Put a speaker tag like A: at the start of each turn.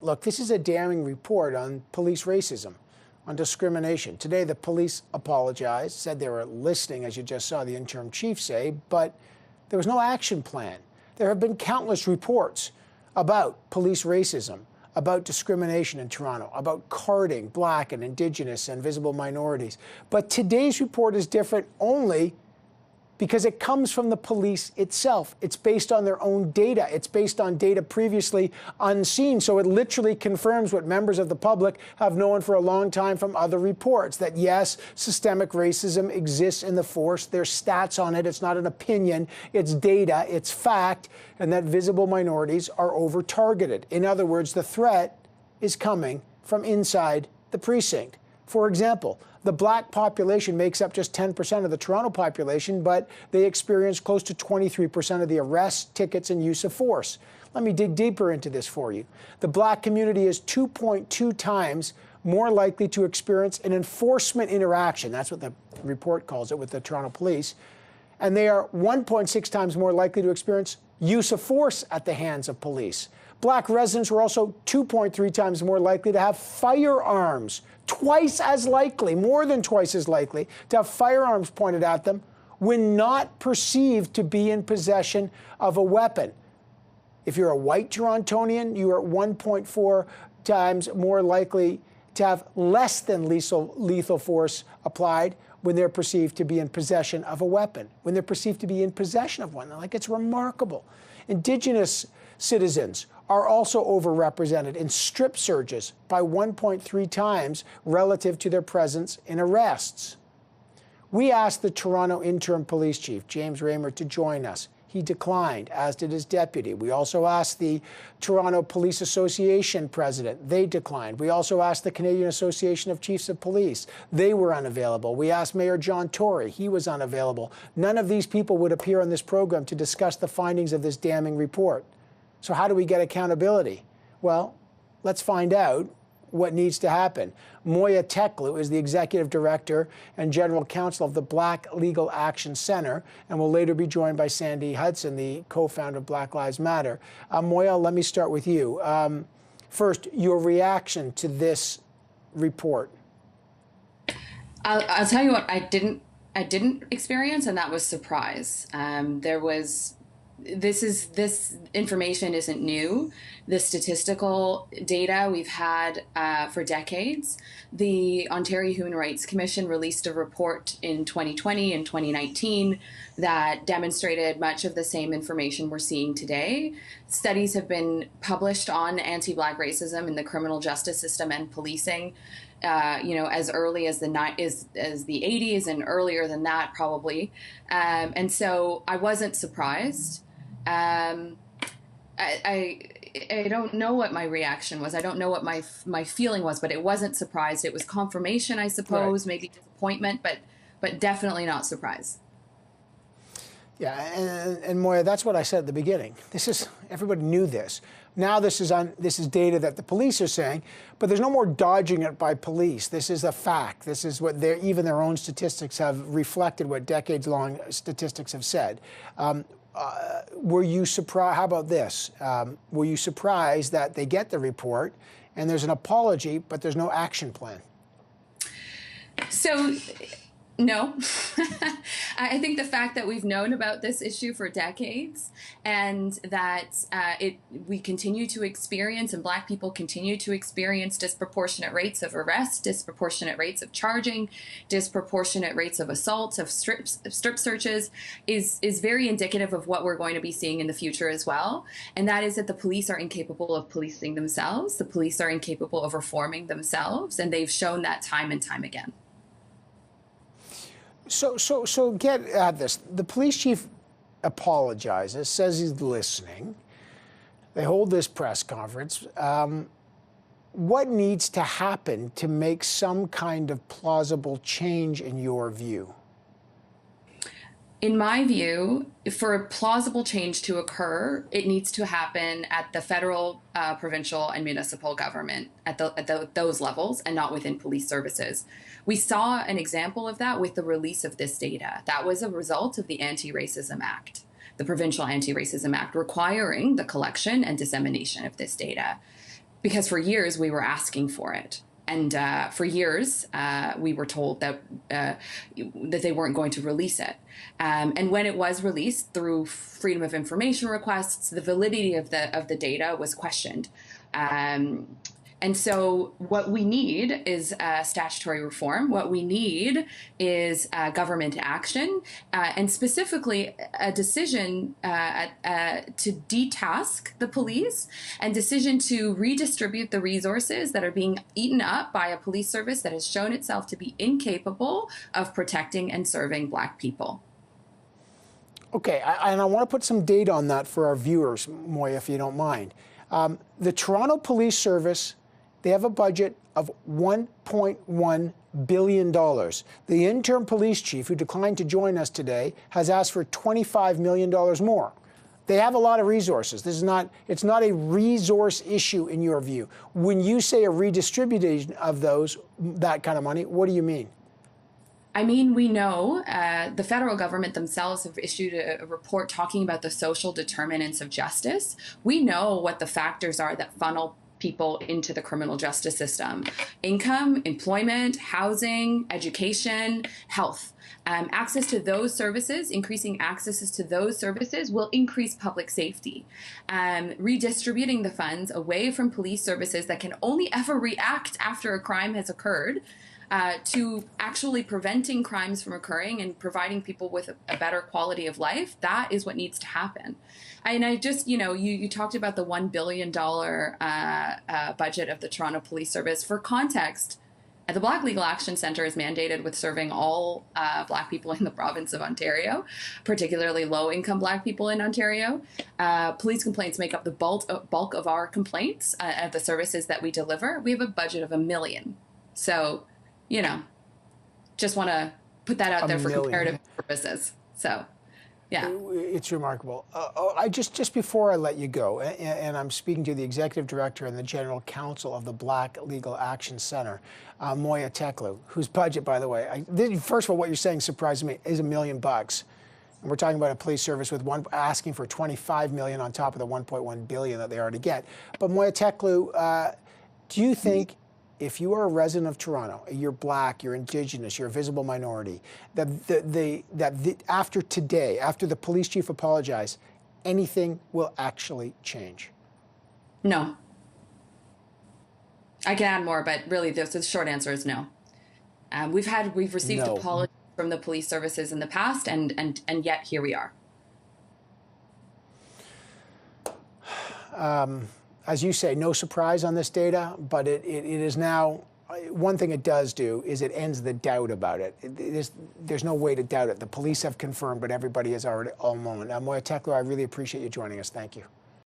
A: Look, this is a damning report on police racism, on discrimination. Today, the police apologized, said they were listening, as you just saw the interim chief say, but there was no action plan. There have been countless reports about police racism, about discrimination in Toronto, about carding Black and Indigenous and visible minorities. But today's report is different only because it comes from the police itself. It's based on their own data. It's based on data previously unseen. So it literally confirms what members of the public have known for a long time from other reports, that yes, systemic racism exists in the force. There's stats on it. It's not an opinion. It's data. It's fact. And that visible minorities are over-targeted. In other words, the threat is coming from inside the precinct. For example, the Black population makes up just 10% of the Toronto population, but they experience close to 23% of the arrests, tickets, and use of force. Let me dig deeper into this for you. The Black community is 2.2 times more likely to experience an enforcement interaction, that's what the report calls it, with the Toronto Police, and they are 1.6 times more likely to experience use of force at the hands of police. Black residents were also 2.3 times more likely to have firearms, twice as likely, more than twice as likely, to have firearms pointed at them when not perceived to be in possession of a weapon. If you're a white Torontonian, you are 1.4 times more likely to have less than lethal force applied when they're perceived to be in possession of a weapon, when they're perceived to be in possession of one. Like, it's remarkable. Indigenous citizens are also overrepresented in strip searches by 1.3 times relative to their presence in arrests. We asked the Toronto interim police chief, James Raymer, to join us. He declined, as did his deputy. We also asked the Toronto Police Association president. They declined. We also asked the Canadian Association of Chiefs of Police. They were unavailable. We asked Mayor John Tory. He was unavailable. None of these people would appear on this program to discuss the findings of this damning report. So how do we get accountability? Well, let's find out what needs to happen. Moya Teklu is the executive director and general counsel of the Black Legal Action Center, and will later be joined by Sandy Hudson, the co-founder of Black Lives Matter. Moya, let me start with you. First, your reaction to this report.
B: I'll tell you what I didn't experience, and that was surprise. This information isn't new. The statistical data we've had for decades. The Ontario Human Rights Commission released a report in 2020 and 2019 that demonstrated much of the same information we're seeing today. Studies have been published on anti-Black racism in the criminal justice system and policing, as early as the 80s and earlier than that, probably. And so I wasn't surprised. I don't know what my reaction was. I don't know what my feeling was, but it wasn't surprised. It was confirmation, I suppose, right. Maybe disappointment, but definitely not surprise.
A: Yeah, and Moya, that's what I said at the beginning. Everybody knew this. Now this is data that the police are saying, but there's no more dodging it by police. This is a fact. This is what even their own statistics have reflected, what decades-long statistics have said. Were you surprised? How about this? Were you surprised that they get the report and there's an apology, but there's no action plan?
B: So, no. I think the fact that we've known about this issue for decades, and that we continue to experience, and Black people continue to experience, disproportionate rates of arrest, disproportionate rates of charging, disproportionate rates of assaults, of strip searches, is very indicative of what we're going to be seeing in the future as well. And that is that the police are incapable of policing themselves. The police are incapable of reforming themselves, and they've shown that time and time again.
A: So get at this. The police chief apologizes, says he's listening. They hold this press conference. What needs to happen to make some kind of plausible change in your view?
B: In my view, for a plausible change to occur, it needs to happen at the federal, provincial, and municipal government, at those levels, and not within police services. We saw an example of that with the release of this data. That was a result of the Anti-Racism Act, the Provincial Anti-Racism Act, requiring the collection and dissemination of this data. because for years we were asking for it. And for years, we were told that they weren't going to release it. And when it was released through freedom of information requests, the validity of the data was questioned. And so what we need is statutory reform. What we need is government action, and specifically a decision to detask the police and decision to redistribute the resources that are being eaten up by a police service that has shown itself to be incapable of protecting and serving Black people.
A: Okay, and I want to put some data on that for our viewers, Moya, if you don't mind. The Toronto Police Service, they have a budget of $1.1 billion. The interim police chief, who declined to join us today, has asked for $25 million more. They have a lot of resources. It's not a resource issue in your view. When you say a redistribution of that kind of money, what do you mean?
B: I mean, we know the federal government themselves have issued a report talking about the social determinants of justice. We know what the factors are that funnel people into the criminal justice system: income, employment, housing, education, health. Access to those services, increasing access to those services will increase public safety. Redistributing the funds away from police services that can only ever react after a crime has occurred to actually preventing crimes from occurring and providing people with a better quality of life, that is what needs to happen. And I just, you talked about the $1 billion budget of the Toronto Police Service. For context, the Black Legal Action Centre is mandated with serving all Black people in the province of Ontario, particularly low-income Black people in Ontario. Police complaints make up the bulk of our complaints of the services that we deliver. We have a budget of $1 million. So, just want to put that out there for comparative purposes. So, yeah.
A: It's remarkable. Just before I let you go, and I'm speaking to the executive director and the general counsel of the Black Legal Action Center, Moya Teklu, whose budget, by the way, first of all, what you're saying surprised me, is $1 million. And we're talking about a police service with asking for $25 million on top of the $1.1 billion that they already get. But Moya Teklu, do you think, if you are a resident of Toronto, you're Black, you're Indigenous, you're a visible minority, that after today, after the police chief apologized, anything will actually change?
B: No. I can add more, but really the short answer is no. We've received apologies from the police services in the past, and yet here we are.
A: As you say, no surprise on this data, but it is now, one thing it does do is it ends the doubt about it. There's no way to doubt it. The police have confirmed, but everybody has already all known. Moya Teklu, I really appreciate you joining us. Thank you.